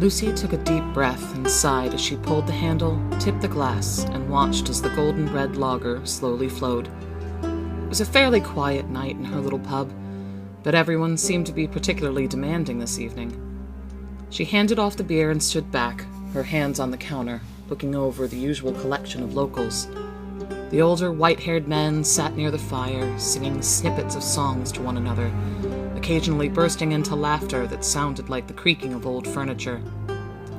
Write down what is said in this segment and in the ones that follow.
Lucy took a deep breath and sighed as she pulled the handle, tipped the glass, and watched as the golden red lager slowly flowed. It was a fairly quiet night in her little pub, but everyone seemed to be particularly demanding this evening. She handed off the beer and stood back, her hands on the counter, looking over the usual collection of locals. The older, white-haired men sat near the fire, singing snippets of songs to one another, occasionally bursting into laughter that sounded like the creaking of old furniture.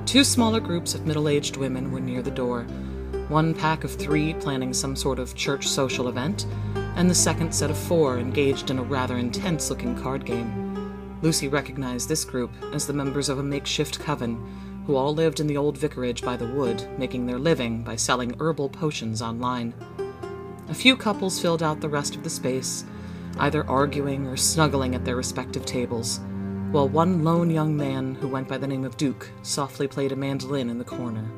Two smaller groups of middle-aged women were near the door, one pack of 3 planning some sort of church social event, and the second set of 4 engaged in a rather intense-looking card game. Lucy recognized this group as the members of a makeshift coven, who all lived in the old vicarage by the wood, making their living by selling herbal potions online. A few couples filled out the rest of the space, either arguing or snuggling at their respective tables, while one lone young man who went by the name of Duke softly played a mandolin in the corner.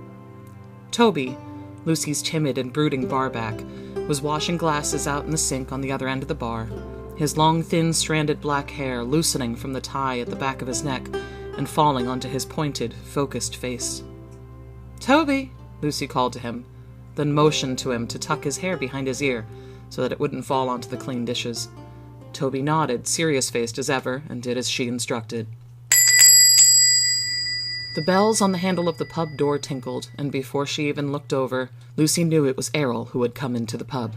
Toby, Lucy's timid and brooding barback, was washing glasses out in the sink on the other end of the bar, his long, thin, stranded black hair loosening from the tie at the back of his neck and falling onto his pointed, focused face. "Toby," Lucy called to him, then motioned to him to tuck his hair behind his ear so that it wouldn't fall onto the clean dishes. Toby nodded, serious-faced as ever, and did as she instructed. The bells on the handle of the pub door tinkled, and before she even looked over, Lucy knew it was Errol who had come into the pub.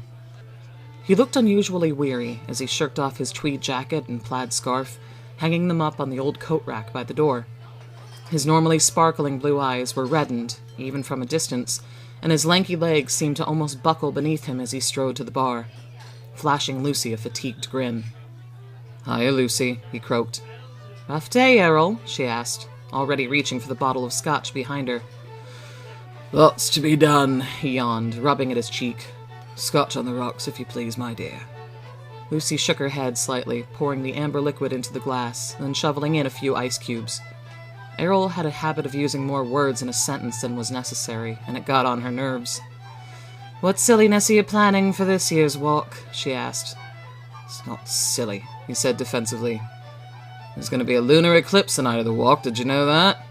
He looked unusually weary as he shirked off his tweed jacket and plaid scarf, hanging them up on the old coat rack by the door. His normally sparkling blue eyes were reddened, even from a distance, and his lanky legs seemed to almost buckle beneath him as he strode to the bar, flashing Lucy a fatigued grin. "Hiya, Lucy," he croaked. "Rough day, Errol?" she asked, already reaching for the bottle of scotch behind her. "Lots to be done," he yawned, rubbing at his cheek. "Scotch on the rocks, if you please, my dear." Lucy shook her head slightly, pouring the amber liquid into the glass, then shoveling in a few ice cubes. Errol had a habit of using more words in a sentence than was necessary, and it got on her nerves. "What silliness are you planning for this year's walk?" she asked. "It's not silly," he said defensively. "There's going to be a lunar eclipse the night of the walk, did you know that?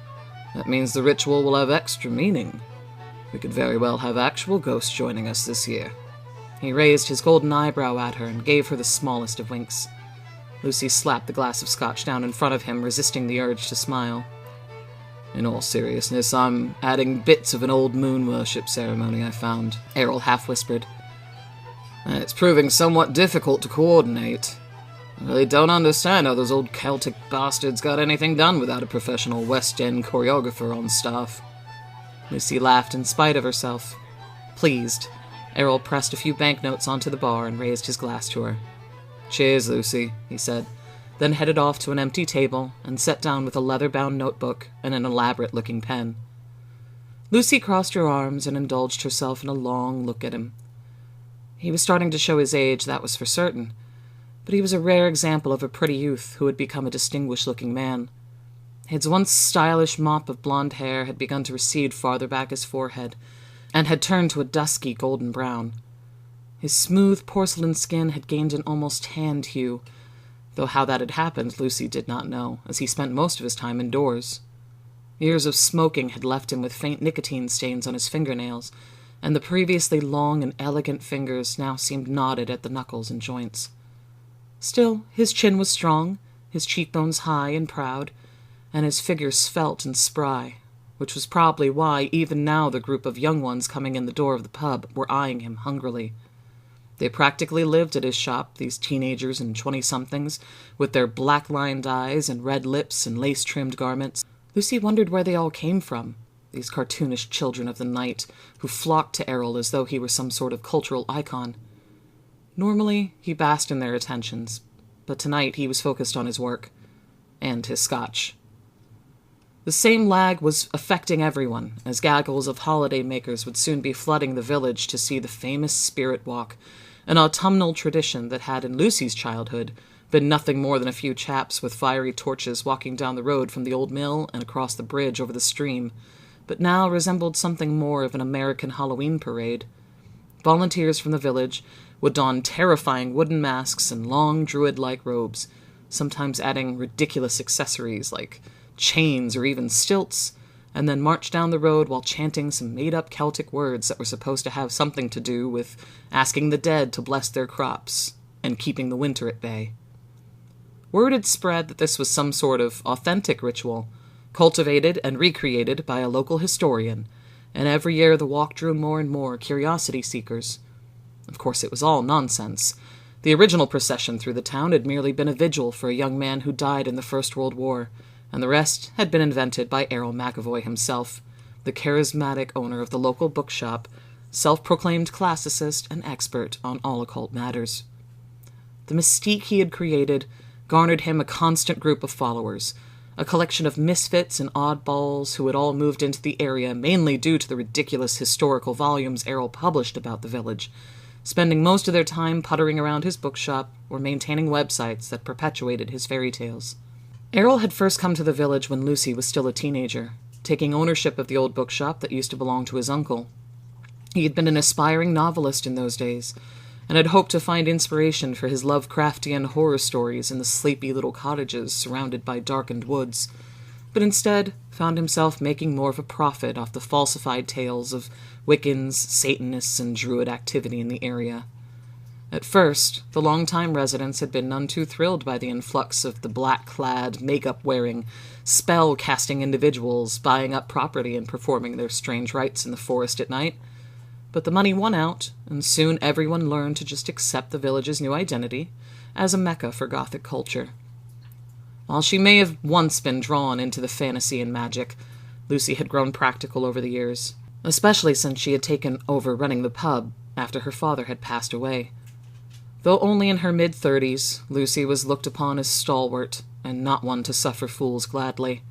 That means the ritual will have extra meaning. We could very well have actual ghosts joining us this year." He raised his golden eyebrow at her and gave her the smallest of winks. Lucy slapped the glass of scotch down in front of him, resisting the urge to smile. "In all seriousness, I'm adding bits of an old moon worship ceremony I found," Errol half-whispered. "It's proving somewhat difficult to coordinate. I really don't understand how those old Celtic bastards got anything done without a professional West End choreographer on staff." Lucy laughed in spite of herself. Pleased, Errol pressed a few banknotes onto the bar and raised his glass to her. "Cheers, Lucy," he said, then headed off to an empty table and sat down with a leather-bound notebook and an elaborate-looking pen. Lucy crossed her arms and indulged herself in a long look at him. He was starting to show his age, that was for certain, but he was a rare example of a pretty youth who had become a distinguished-looking man. His once stylish mop of blonde hair had begun to recede farther back his forehead, and had turned to a dusky golden brown. His smooth porcelain skin had gained an almost tanned hue, though how that had happened Lucy did not know, as he spent most of his time indoors. Years of smoking had left him with faint nicotine stains on his fingernails, and the previously long and elegant fingers now seemed knotted at the knuckles and joints. Still, his chin was strong, his cheekbones high and proud, and his figure svelte and spry, which was probably why even now the group of young ones coming in the door of the pub were eyeing him hungrily. They practically lived at his shop, these teenagers and 20-somethings, with their black-lined eyes and red lips and lace-trimmed garments. Lucy wondered where they all came from, these cartoonish children of the night, who flocked to Errol as though he were some sort of cultural icon. Normally, he basked in their attentions, but tonight he was focused on his work, and his scotch. The same lag was affecting everyone, as gaggles of holiday-makers would soon be flooding the village to see the famous Spirit Walk, an autumnal tradition that had, in Lucy's childhood, been nothing more than a few chaps with fiery torches walking down the road from the old mill and across the bridge over the stream, but now resembled something more of an American Halloween parade. Volunteers from the village would don terrifying wooden masks and long druid-like robes, sometimes adding ridiculous accessories like chains or even stilts, and then marched down the road while chanting some made-up Celtic words that were supposed to have something to do with asking the dead to bless their crops and keeping the winter at bay. Word had spread that this was some sort of authentic ritual, cultivated and recreated by a local historian, and every year the walk drew more and more curiosity seekers. Of course, it was all nonsense. The original procession through the town had merely been a vigil for a young man who died in the First World War, and the rest had been invented by Errol McAvoy himself, the charismatic owner of the local bookshop, self-proclaimed classicist and expert on all occult matters. The mystique he had created garnered him a constant group of followers, a collection of misfits and oddballs who had all moved into the area mainly due to the ridiculous historical volumes Errol published about the village, spending most of their time puttering around his bookshop or maintaining websites that perpetuated his fairy tales. Errol had first come to the village when Lucy was still a teenager, taking ownership of the old bookshop that used to belong to his uncle. He had been an aspiring novelist in those days, and had hoped to find inspiration for his Lovecraftian horror stories in the sleepy little cottages surrounded by darkened woods, but instead found himself making more of a profit off the falsified tales of Wiccans, Satanists, and Druid activity in the area. At first, the long-time residents had been none too thrilled by the influx of the black-clad, makeup-wearing, spell-casting individuals buying up property and performing their strange rites in the forest at night. But the money won out, and soon everyone learned to just accept the village's new identity as a mecca for Gothic culture. While she may have once been drawn into the fantasy and magic, Lucy had grown practical over the years, especially since she had taken over running the pub after her father had passed away. Though only in her mid-30s, Lucy was looked upon as stalwart and not one to suffer fools gladly.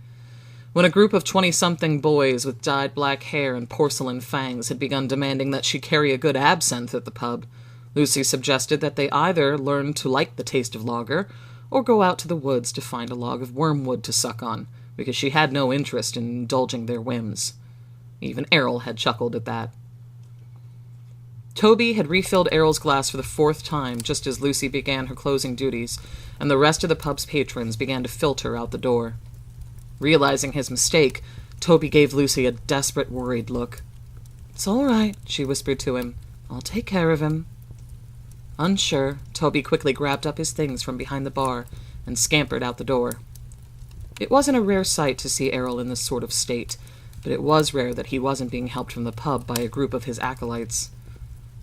When a group of 20-something boys with dyed black hair and porcelain fangs had begun demanding that she carry a good absinthe at the pub, Lucy suggested that they either learn to like the taste of lager or go out to the woods to find a log of wormwood to suck on, because she had no interest in indulging their whims. Even Errol had chuckled at that. Toby had refilled Errol's glass for the 4th time just as Lucy began her closing duties, and the rest of the pub's patrons began to filter out the door. Realizing his mistake, Toby gave Lucy a desperate, worried look. "It's all right," she whispered to him. "I'll take care of him." Unsure, Toby quickly grabbed up his things from behind the bar and scampered out the door. It wasn't a rare sight to see Errol in this sort of state, but it was rare that he wasn't being helped from the pub by a group of his acolytes.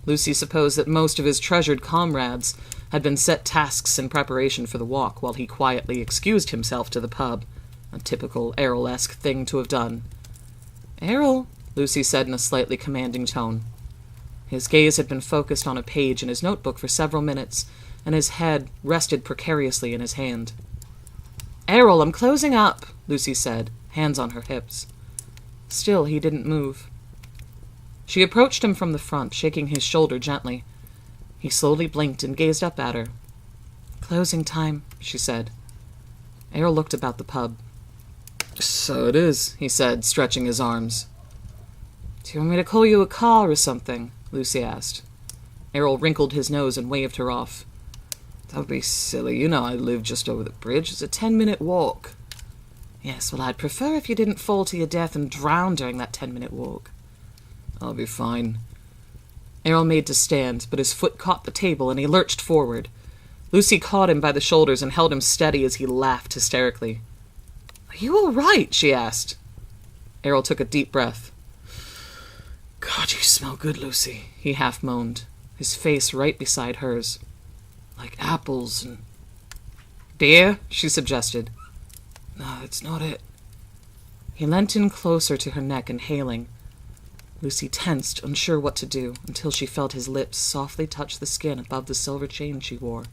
Lucy supposed that most of his treasured comrades had been set tasks in preparation for the walk while he quietly excused himself to the pub, a typical Errol-esque thing to have done. "Errol," Lucy said in a slightly commanding tone. His gaze had been focused on a page in his notebook for several minutes, and his head rested precariously in his hand. "Errol, I'm closing up," Lucy said, hands on her hips. Still, he didn't move. She approached him from the front, shaking his shoulder gently. He slowly blinked and gazed up at her. "Closing time," she said. Errol looked about the pub. "So it is," he said, stretching his arms. "Do you want me to call you a car or something?" Lucy asked. Errol wrinkled his nose and waved her off. "That would be silly. You know I live just over the bridge. It's a 10-minute walk." "Yes, well, I'd prefer if you didn't fall to your death and drown during that 10-minute walk." "I'll be fine." Errol made to stand, but his foot caught the table and he lurched forward. Lucy caught him by the shoulders and held him steady as he laughed hysterically. "Are you all right?" she asked. Errol took a deep breath. "God, you smell good, Lucy," he half moaned, his face right beside hers. "Like apples and—" "Beer?" she suggested. "No, it's not it." He leant in closer to her neck, inhaling. Lucy tensed, unsure what to do, until she felt his lips softly touch the skin above the silver chain she wore.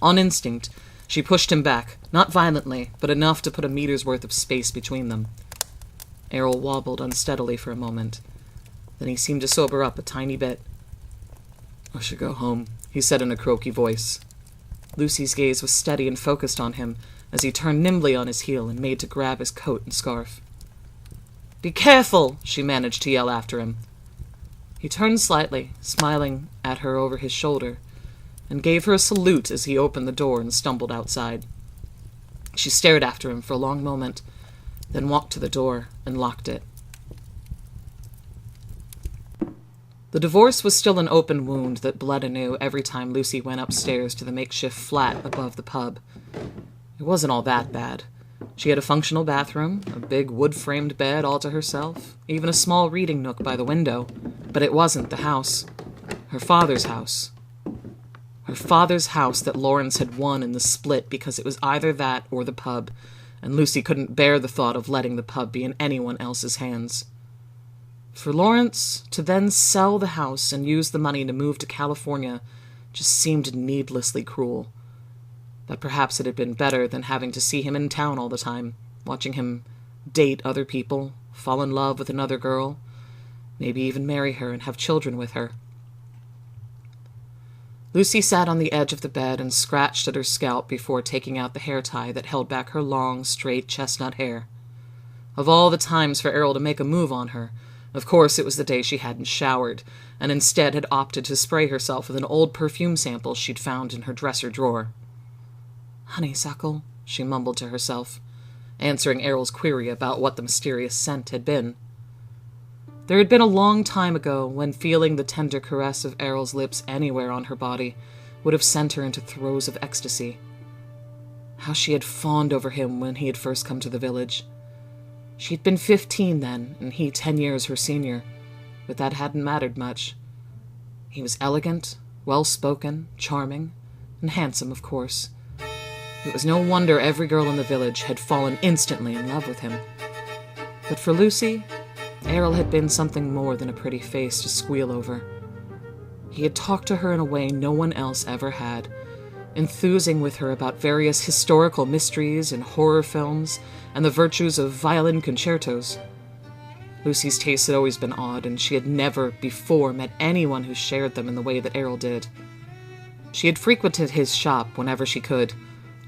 On instinct, she pushed him back, not violently, but enough to put a meter's worth of space between them. Errol wobbled unsteadily for a moment. Then he seemed to sober up a tiny bit. "I should go home," he said in a croaky voice. Lucy's gaze was steady and focused on him as he turned nimbly on his heel and made to grab his coat and scarf. "Be careful!" she managed to yell after him. He turned slightly, smiling at her over his shoulder, and gave her a salute as he opened the door and stumbled outside. She stared after him for a long moment, then walked to the door and locked it. The divorce was still an open wound that bled anew every time Lucy went upstairs to the makeshift flat above the pub. It wasn't all that bad. She had a functional bathroom, a big wood-framed bed all to herself, even a small reading nook by the window. But it wasn't the house. Her father's house. Her father's house that Lawrence had won in the split because it was either that or the pub, and Lucy couldn't bear the thought of letting the pub be in anyone else's hands. For Lawrence to then sell the house and use the money to move to California just seemed needlessly cruel. But perhaps it had been better than having to see him in town all the time, watching him date other people, fall in love with another girl, maybe even marry her and have children with her. Lucy sat on the edge of the bed and scratched at her scalp before taking out the hair tie that held back her long, straight chestnut hair. Of all the times for Errol to make a move on her, of course it was the day she hadn't showered, and instead had opted to spray herself with an old perfume sample she'd found in her dresser drawer. "Honeysuckle," she mumbled to herself, answering Errol's query about what the mysterious scent had been. There had been a long time ago when feeling the tender caress of Errol's lips anywhere on her body would have sent her into throes of ecstasy. How she had fawned over him when he had first come to the village. She'd been 15 then, and he 10 years her senior, but that hadn't mattered much. He was elegant, well-spoken, charming, and handsome, of course. It was no wonder every girl in the village had fallen instantly in love with him. But for Lucy, Errol had been something more than a pretty face to squeal over. He had talked to her in a way no one else ever had, enthusing with her about various historical mysteries and horror films and the virtues of violin concertos. Lucy's tastes had always been odd, and she had never before met anyone who shared them in the way that Errol did. She had frequented his shop whenever she could,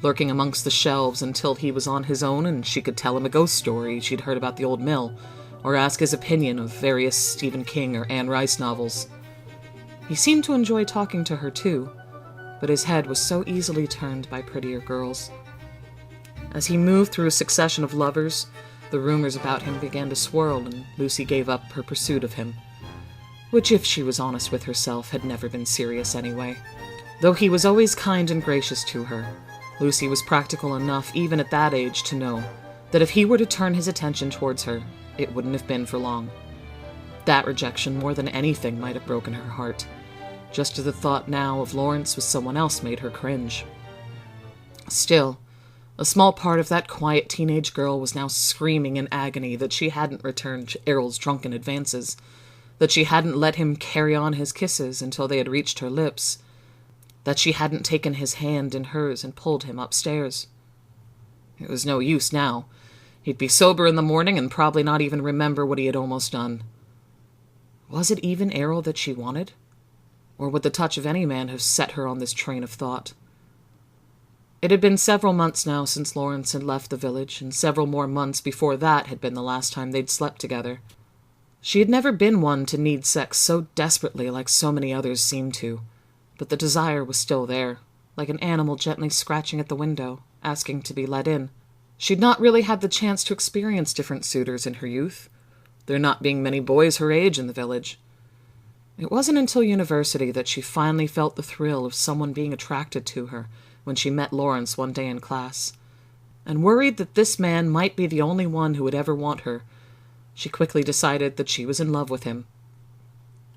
lurking amongst the shelves until he was on his own and she could tell him a ghost story she'd heard about the old mill, or ask his opinion of various Stephen King or Anne Rice novels. He seemed to enjoy talking to her too, but his head was so easily turned by prettier girls. As he moved through a succession of lovers, the rumors about him began to swirl, and Lucy gave up her pursuit of him, which, if she was honest with herself, had never been serious anyway. Though he was always kind and gracious to her, Lucy was practical enough even at that age to know that if he were to turn his attention towards her, it wouldn't have been for long. That rejection, more than anything, might have broken her heart. Just as the thought now of Lawrence with someone else made her cringe. Still, a small part of that quiet teenage girl was now screaming in agony that she hadn't returned Errol's drunken advances, that she hadn't let him carry on his kisses until they had reached her lips, that she hadn't taken his hand in hers and pulled him upstairs. It was no use now. He'd be sober in the morning and probably not even remember what he had almost done. Was it even Errol that she wanted? Or would the touch of any man have set her on this train of thought? It had been several months now since Lawrence had left the village, and several more months before that had been the last time they'd slept together. She had never been one to need sex so desperately like so many others seemed to, but the desire was still there, like an animal gently scratching at the window, asking to be let in. She'd not really had the chance to experience different suitors in her youth, there not being many boys her age in the village. It wasn't until university that she finally felt the thrill of someone being attracted to her when she met Lawrence one day in class, and worried that this man might be the only one who would ever want her. She quickly decided that she was in love with him.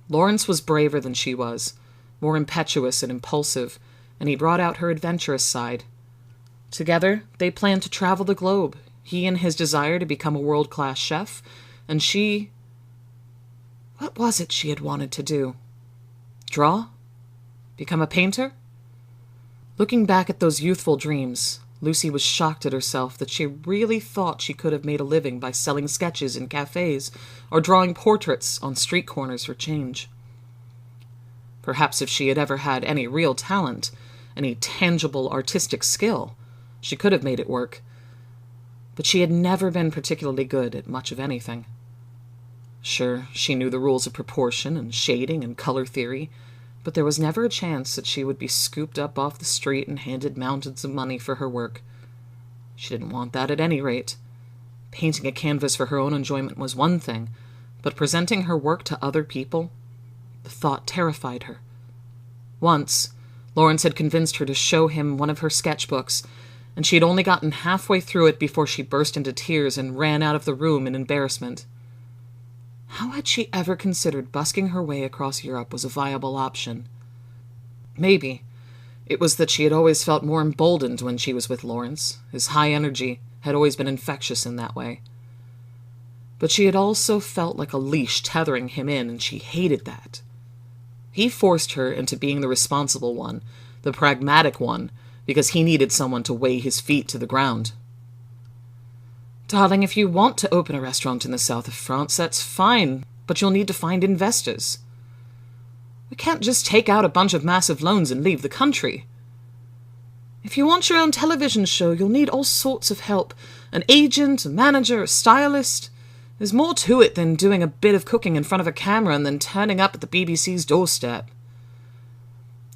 Lawrence was braver than she was, more impetuous and impulsive, and he brought out her adventurous side. Together, they planned to travel the globe, he in his desire to become a world-class chef, and she... What was it she had wanted to do? Draw? Become a painter? Looking back at those youthful dreams, Lucy was shocked at herself that she really thought she could have made a living by selling sketches in cafes or drawing portraits on street corners for change. Perhaps if she had ever had any real talent, any tangible artistic skill, she could have made it work. But she had never been particularly good at much of anything. Sure, she knew the rules of proportion and shading and color theory, but there was never a chance that she would be scooped up off the street and handed mountains of money for her work. She didn't want that at any rate. Painting a canvas for her own enjoyment was one thing, but presenting her work to other people? The thought terrified her. Once, Lawrence had convinced her to show him one of her sketchbooks, and she had only gotten halfway through it before she burst into tears and ran out of the room in embarrassment. How had she ever considered busking her way across Europe was a viable option? Maybe it was that she had always felt more emboldened when she was with Lawrence. His high energy had always been infectious in that way. But she had also felt like a leash tethering him in, and she hated that. He forced her into being the responsible one, the pragmatic one, because he needed someone to weigh his feet to the ground. Darling, if you want to open a restaurant in the south of France, that's fine, but you'll need to find investors. We can't just take out a bunch of massive loans and leave the country. If you want your own television show, you'll need all sorts of help. An agent, a manager, a stylist. There's more to it than doing a bit of cooking in front of a camera and then turning up at the BBC's doorstep.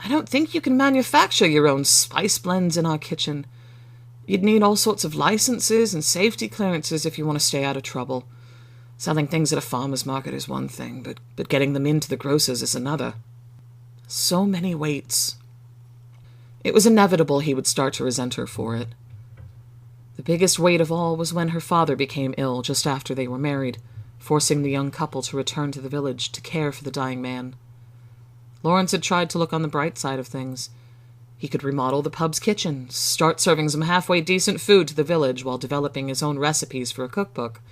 I don't think you can manufacture your own spice blends in our kitchen. You'd need all sorts of licenses and safety clearances if you want to stay out of trouble. Selling things at a farmer's market is one thing, but getting them into the grocers is another. So many weights. It was inevitable he would start to resent her for it. The biggest weight of all was when her father became ill just after they were married, forcing the young couple to return to the village to care for the dying man. Lawrence had tried to look on the bright side of things. He could remodel the pub's kitchen, start serving some halfway decent food to the village while developing his own recipes for a cookbook.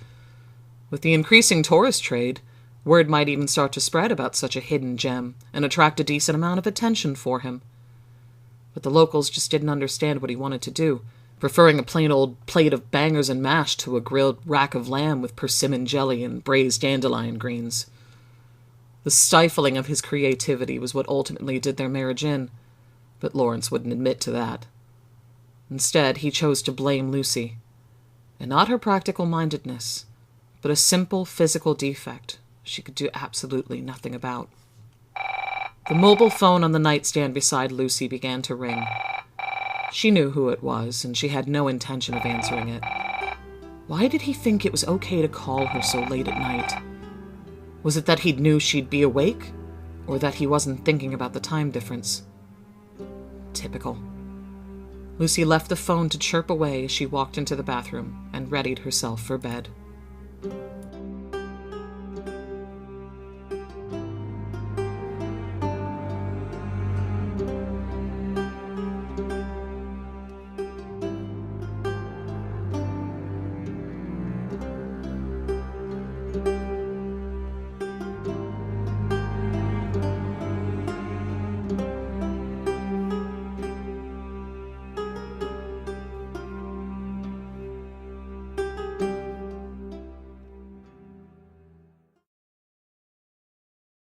With the increasing tourist trade, word might even start to spread about such a hidden gem and attract a decent amount of attention for him. But the locals just didn't understand what he wanted to do, preferring a plain old plate of bangers and mash to a grilled rack of lamb with persimmon jelly and braised dandelion greens. The stifling of his creativity was what ultimately did their marriage in, but Lawrence wouldn't admit to that. Instead, he chose to blame Lucy, and not her practical mindedness, but a simple physical defect she could do absolutely nothing about. The mobile phone on the nightstand beside Lucy began to ring. She knew who it was, and she had no intention of answering it. Why did he think it was okay to call her so late at night? Was it that he knew she'd be awake, or that he wasn't thinking about the time difference? Typical. Lucy left the phone to chirp away as she walked into the bathroom and readied herself for bed.